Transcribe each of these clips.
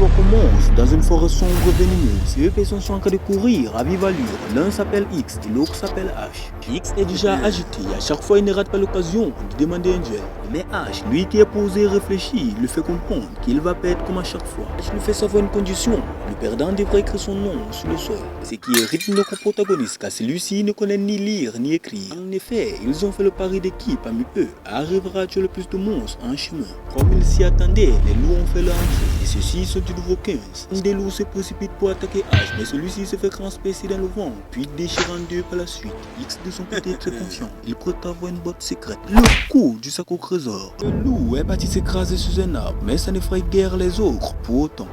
L'histoire commence dans une forêt sombre venimeuse. Deux personnes sont en train de courir à vive allure. L'un s'appelle X et l'autre s'appelle H. X est déjà agité. À chaque fois, il ne rate pas l'occasion de demander un duel. Mais H, lui qui est posé et réfléchi, lui fait comprendre qu'il va perdre comme à chaque fois. H lui fait savoir une condition. Le perdant devrait écrire son nom sur le sol. Ce qui irrite notre protagoniste car celui-ci ne connaît ni lire ni écrire. En effet, ils ont fait le pari d'équipe parmi eux arrivera à tuer le plus de monstres en chemin. Comme ils s'y attendaient, les loups ont fait leur entrée et ceux-ci sont du nouveau 15. Un des loups se précipite pour attaquer H, mais celui-ci se fait transpercer dans le vent, puis déchire en deux par la suite. X de son côté est très confiant. Il croit avoir une botte secrète. Le coup du sac au trésor. Le loup est parti s'écraser sous un arbre, mais ça n'effraie guère les autres pour autant.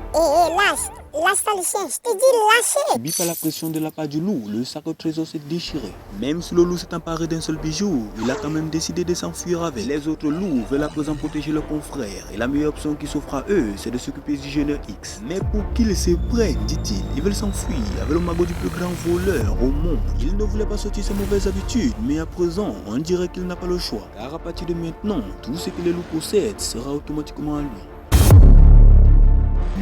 Lâche ça le chien, je te dis lâchez. Subi par la pression de la part du loup, le sac au trésor s'est déchiré. Même si le loup s'est emparé d'un seul bijou, il a quand même décidé de s'enfuir avec. Les autres loups veulent à présent protéger leurs confrères et la meilleure option qui s'offre à eux, c'est de s'occuper du jeune X. Mais pour qu'ils se prennent, dit-il, ils veulent s'enfuir avec le magot du plus grand voleur au monde. Il ne voulait pas sortir ses mauvaises habitudes, mais à présent, on dirait qu'il n'a pas le choix. Car à partir de maintenant, tout ce que les loups possèdent sera automatiquement à lui.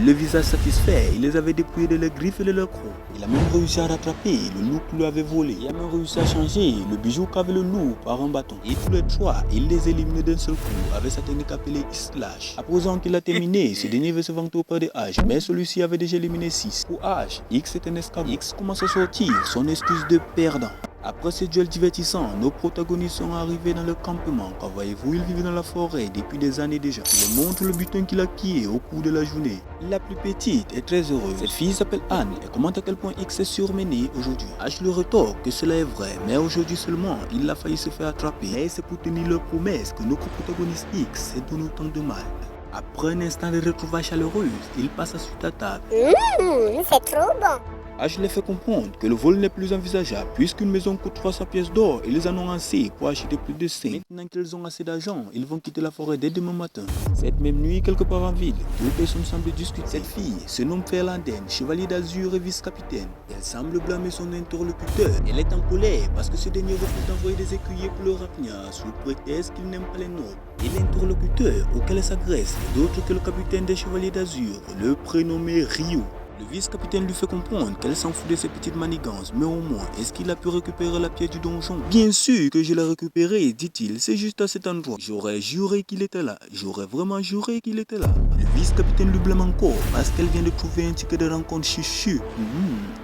Le visage satisfait, il les avait dépouillés de leurs griffes et de leurs crocs. Il a même réussi à rattraper le loup qui lui avait volé. Il a même réussi à changer le bijou qu'avait le loup par un bâton. Et tous les trois, il les éliminait d'un seul coup avec sa technique appelée Slash. À présent qu'il a terminé, ce dernier veut se vanter auprès de H, mais celui-ci avait déjà éliminé 6. Pour H, X est un escabeau. X commence à sortir son excuse de perdant. Après ce duel divertissant, nos protagonistes sont arrivés dans le campement. Car voyez-vous, ils vivent dans la forêt depuis des années déjà. Il montre le butin qu'il a acquis au cours de la journée. La plus petite est très heureuse. Cette fille s'appelle Anne et commente à quel point X est surmené aujourd'hui. H le rétorque que cela est vrai, mais aujourd'hui seulement, il a failli se faire attraper. Mais c'est pour tenir leur promesse que notre protagoniste X s'est donné autant de mal. Après un instant de retrouvailles chaleureuses, il passe à suite à table. C'est trop bon. H les fait comprendre que le vol n'est plus envisageable puisqu'une maison coûte 300 pièces d'or et ils en ont assez pour acheter plus de 5. Maintenant qu'ils ont assez d'argent, ils vont quitter la forêt dès demain matin. Cette même nuit, quelque part en ville, deux personnes semblent discuter. Cette fille se nomme Ferlandine, chevalier d'azur et vice-capitaine. Elle semble blâmer son interlocuteur. Elle est en colère parce que ce dernier refuse d'envoyer des écuyers pour le rapignard sous prétexte qu'il n'aime pas les nobles. Et l'interlocuteur auquel elle s'agresse n'est d'autre que le capitaine des chevaliers d'azur, le prénommé Ryu. Le vice-capitaine lui fait comprendre qu'elle s'en fout de ses petites manigances, mais au moins, est-ce qu'il a pu récupérer la pierre du donjon? Bien sûr que je l'ai récupérée, dit-il, c'est juste à cet endroit. J'aurais juré qu'il était là, j'aurais vraiment juré qu'il était là. Le vice-capitaine lui blâme encore parce qu'elle vient de trouver un ticket de rencontre chuchu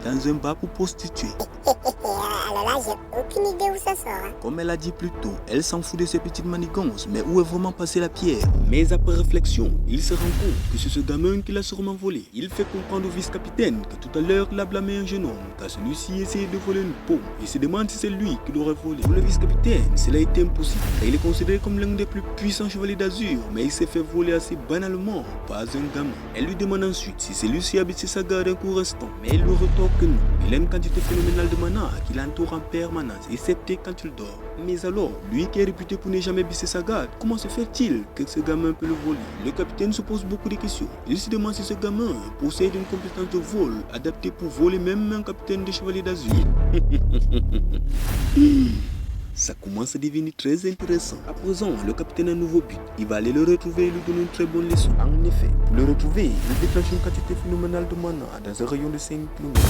dans un bar pour prostituer. Alors là, j'ai aucune idée où ça sort. Comme elle a dit plus tôt, elle s'en fout de ses petites manigances, mais où est vraiment passée la pierre? Mais après réflexion, il se rend compte que c'est ce gamin qui l'a sûrement volé. Il fait comprendre au vice-capitaine que tout à l'heure il a blâmé un jeune homme, car celui-ci essayait de voler une pomme et se demande si c'est lui qui l'aurait volé. Pour le vice-capitaine, cela a été impossible, car il est considéré comme l'un des plus puissants chevaliers d'azur, mais il s'est fait voler assez banalement par un gamin. Elle lui demande ensuite si celui-ci a baissé sa garde un coup restant, mais il lui retorque que non. Il a une quantité phénoménale de mana qui l'entoure en permanence, excepté quand il dort. Mais alors, lui qui est réputé pour ne jamais baisser sa garde, comment se fait-il que ce gamin peut le voler? Le capitaine se pose beaucoup de questions. Il se demande si ce gamin possède une compétence de vol adaptée pour voler même un capitaine de chevalier d'azur. Ça commence à devenir très intéressant. À présent, le capitaine a un nouveau but. Il va aller le retrouver et lui donner une très bonne leçon. En effet, pour le retrouver, il déclenche une quantité phénoménale de mana dans un rayon de 5 km.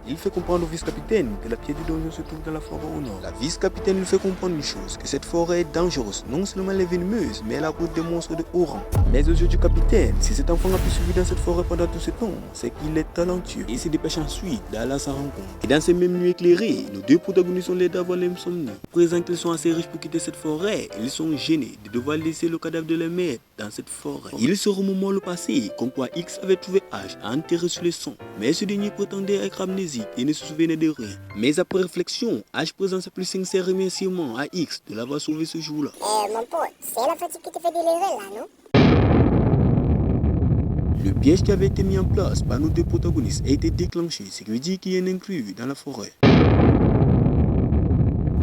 Il fait comprendre au vice-capitaine que la pierre du donjon se trouve dans la forêt au nord. La vice-capitaine lui fait comprendre une chose, que cette forêt est dangereuse. Non seulement elle est venimeuse, mais elle abrite des monstres de haut rang. Mais aux yeux du capitaine, si cet enfant a pu survivre dans cette forêt pendant tout ce temps, c'est qu'il est talentueux. Et il se dépêche ensuite d'aller à sa rencontre. Et dans ces mêmes nuits éclairées, nos deux protagonistes ont l'air d'avoir l'insomnie. Présent qu'ils sont assez riches pour quitter cette forêt, ils sont gênés de devoir laisser le cadavre de leur maître dans cette forêt. Il se remémore le passé, comme quoi X avait trouvé H enterré sous le sang. Mais ce dernier prétendait être amnésique et ne se souvenait de rien. Mais après réflexion, H présente ses plus sincères remerciements à X de l'avoir sauvé ce jour-là. Mon pote, c'est la fatigue qui te fait délirer là, non? Le piège qui avait été mis en place par nos deux protagonistes a été déclenché, ce qui veut dire qu'il y a un inclus dans la forêt.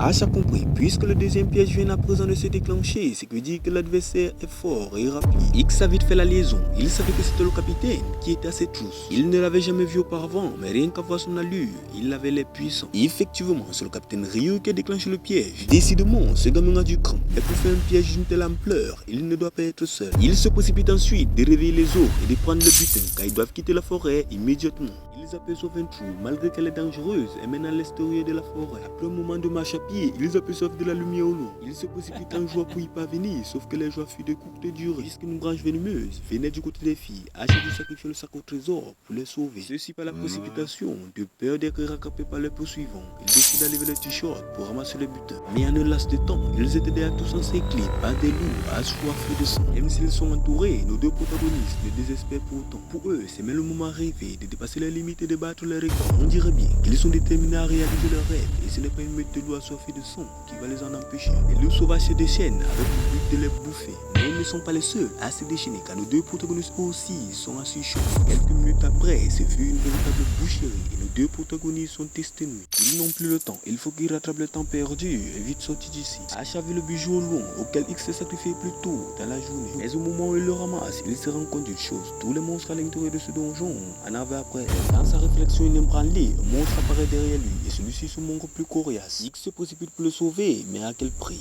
Ash a compris, puisque le deuxième piège vient à présent de se déclencher, ce qui veut dire que l'adversaire est fort et rapide. X a vite fait la liaison, il savait que c'était le capitaine qui était à ses trousses. Il ne l'avait jamais vu auparavant, mais rien qu'à voir son allure, il avait l'air puissant. Effectivement, c'est le capitaine Ryu qui a déclenché le piège. Décidément, ce gamin a du cran, et pour faire un piège d'une telle ampleur, il ne doit pas être seul. Il se précipite ensuite de réveiller les autres et de prendre le butin, car ils doivent quitter la forêt immédiatement. Ils aperçoivent un trou, malgré qu'elle est dangereuse, et mène à l'extérieur de la forêt. Après un moment de marche à pied, ils aperçoivent de la lumière au loin. Ils se précipitent en joie pour y parvenir, sauf que les joies furent de courte durée. Puisqu'une branche venimeuse venait du côté des filles, Ash a dû sacrifier le sac au trésor pour les sauver. Ceci par la précipitation, de peur d'être rattrapés par les poursuivants. Ils décident d'aller vers le t-shirt pour ramasser le butin. Mais en un laps de temps, ils étaient déjà tous encerclés par des loups assoiffés de sang. Même s'ils sont entourés, nos deux protagonistes ne désespèrent pas autant. Pour eux, c'est même le moment rêvé de dépasser les limites et de battre les records. On dirait bien qu'ils sont déterminés à réaliser leurs rêves, et ce n'est pas une meute de loups assoiffés de sang qui va les en empêcher. Les loups sauvages se déchaînent avec le but de les bouffer. Mais ils ne sont pas les seuls à se déchaîner, car nos deux protagonistes aussi sont à surchauffe. Quelques minutes après, ce fut une véritable boucherie, et nos deux protagonistes sont exténués. Ils n'ont plus le temps, il faut qu'ils rattrapent le temps perdu et vite sortir d'ici. Ash a vu le bijou au loin, auquel X s'est sacrifié plus tôt dans la journée. Mais au moment où il le ramasse, il se rend compte d'une chose: tous les monstres à l'intérieur de ce donjon en avaient après elle. Dans sa réflexion inébranlée, un monstre apparaît derrière lui, et celui-ci se montre plus coriace. X se précipite pour le sauver, mais à quel prix?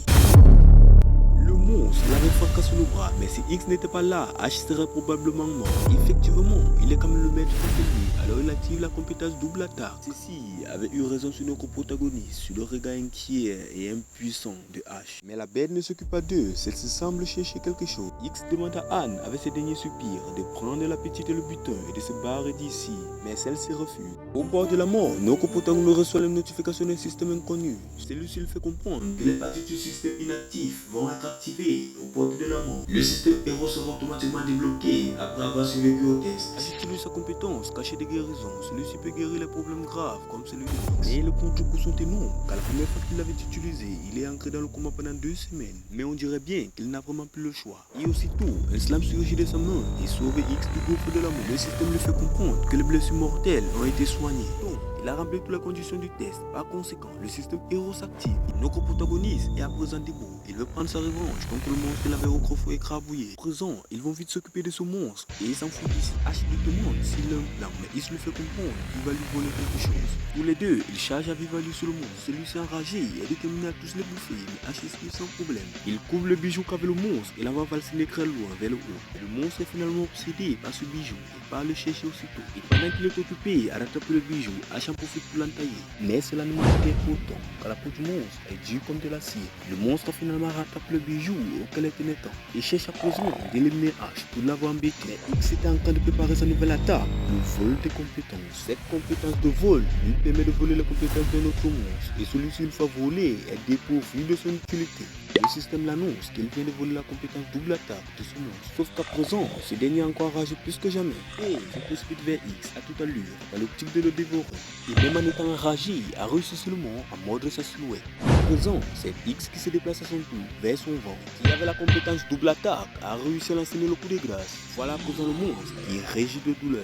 Le monstre l'avait fracassé le bras, mais si X n'était pas là, Ash serait probablement mort. Effectivement, il est quand même le maître de lui, alors il active la compétence double attaque. Ceci avait eu raison sur notre protagoniste, sur le regard inquiet et impuissant de Ash. Mais la bête ne s'occupe pas d'eux, celle-ci semble chercher quelque chose. X demande à Anne, avec ses derniers soupirs, de prendre la petite et le butin et de se barrer d'ici, mais celle-ci refuse. Au bord de la mort, notre protagoniste reçoit une notification d'un système inconnu. Celui-ci le fait comprendre que les parties du système inactif vont être activées au bord de la mort. Le système héros sera automatiquement débloqué après avoir survécu au test. Ash utilise sa compétence cachée de guérison. Celui-ci peut guérir les problèmes graves comme celui de X. Mais le contre-coup sont énormes, car la première fois qu'il l'avait utilisé, il est ancré dans le coma pendant 2 semaines. Mais on dirait bien qu'il n'a vraiment plus le choix. Et aussitôt, un slam surgit de sa main et sauve X du gouffre de la mort. Le système lui fait comprendre que les blessures mortelles ont été soignées. Donc, il a rempli toutes les conditions du test. Par conséquent, le système héros s'active. Notre protagoniste est à présent debout. Il veut prendre sa revanche contre le monstre qu'il avait autrefois écrabouillé. À présent, ils vont vite s'occuper de ce monstre et il s'en fout d'ici. Ash lui demande s'il a un plan, mais il se le fait comprendre qu'il va lui voler quelque chose. Tous les deux, ils chargent à vive allure sur le monstre. Celui-ci enragé est déterminé à tous les bouffer, mais Ash esquive sans problème. Il couvre le bijou qu'avait le monstre et l'envoie valser très loin vers le haut. Le monstre est finalement obsédé par ce bijou et part le chercher aussitôt. Et pendant qu'il est occupé à rattraper le bijou, Ash en profite pour l'entailler. Mais cela ne marche pas pourtant, car la peau du monstre est dure comme de l'acier. Le monstre finalement rattrape le bijou auquel il tenait tant et cherche à présent d'éliminer Ash pour l'avoir embêté. Mais X était en train de préparer sa nouvelle attaque, le vol des compétences. Cette compétence de vol lui permet de voler les compétences d'un autre monstre, et celui-ci, une fois volé, est dépourvu de son utilité. Le système l'annonce qu'il vient de voler la compétence double attaque de ce monstre. Sauf qu'à présent, ce dernier est encore enragé plus que jamais. Et il précipite vers X à toute allure, dans l'optique de le dévorer. Et même en étant enragé, a réussi seulement à mordre sa silhouette. À présent, c'est X qui se déplace à son tour vers son ventre. Qui avait la compétence double attaque, a réussi à l'enseigner le coup de grâce. Voilà à présent le monstre qui est régi de douleur.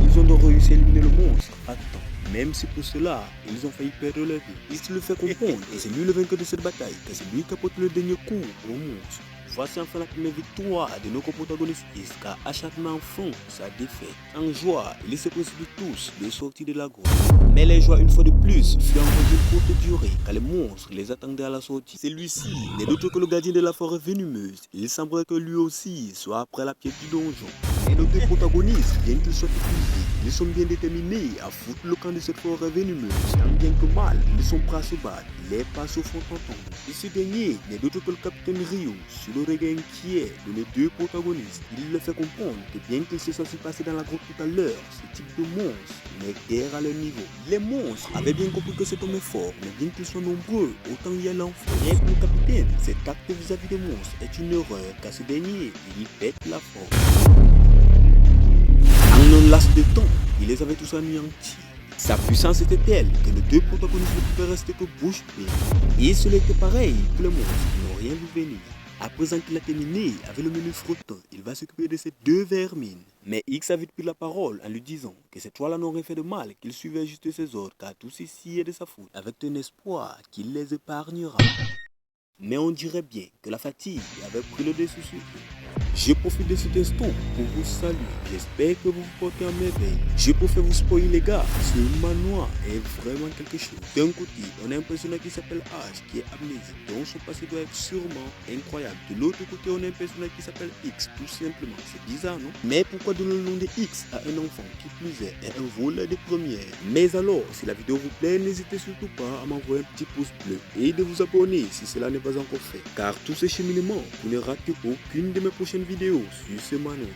Ils ont donc réussi à éliminer le monstre à temps. Même si pour cela, ils ont failli perdre leur vie. X le fait comprendre et c'est lui le vainqueur de cette bataille, car c'est lui qui apporte le dernier coup au monstre. Voici enfin la première victoire de nos protagonistes X, car acharnement enfin sa défaite. En joie, ils se précipitent tous de sortir de la grotte. Mais les joies, une fois de plus, furent encore d'une courte durée, car les monstres les attendaient à la sortie. Celui-ci n'est d'autre que le gardien de la forêt venimeuse. Il semblerait que lui aussi soit après la pièce du donjon. Et nos deux protagonistes, bien qu'ils soient épuisés, ils sont bien déterminés à foutre le camp de cette forêt venimeuse. Tant bien que mal, ils sont prêts à se battre. Les pas se font entendre. Et ce dernier n'est d'autre que le capitaine Ryu, sur le regard inquiet de nos deux protagonistes. Il leur fait comprendre que bien qu'il se soit passé dans la grotte tout à l'heure, ce type de monstre n'est guère à leur niveau. Les monstres avaient bien compris que cet homme est fort, mais bien qu'ils soient nombreux, autant y a l'enfant. Bien que le capitaine, cet acte vis-à-vis des monstres est une erreur, car ce dernier, il pète la force. En un laps de temps, il les avait tous anéantis. Sa puissance était telle que les deux protagonistes ne pouvaient rester que bouche bée. Et cela était pareil pour les monstres qui n'ont rien vu venir. À présent qu'il a terminé avec le menu frottant, il va s'occuper de ces deux vermines. Mais X a vite pris la parole en lui disant que cette fois-là n'aurait fait de mal, qu'il suivait juste ses ordres, car tout ceci est de sa faute, avec un espoir qu'il les épargnera. Mais on dirait bien que la fatigue avait pris le dessus sur eux. Je profite de cet instant pour vous saluer. J'espère que vous vous portez en merveille. Je préfère vous spoiler les gars. Ce manoir est vraiment quelque chose. D'un côté, on a un personnage qui s'appelle H, qui est amnésique, dont son passé doit être sûrement incroyable. De l'autre côté, on a un personnage qui s'appelle X, tout simplement. C'est bizarre, non? Mais pourquoi donner le nom de X à un enfant qui plus est un voleur de première? Mais alors, si la vidéo vous plaît, n'hésitez surtout pas à m'envoyer un petit pouce bleu et de vous abonner si cela n'est pas encore fait. Car tous ces cheminements, vous ne ratez aucune de mes prochaines vidéos sur ce manoir.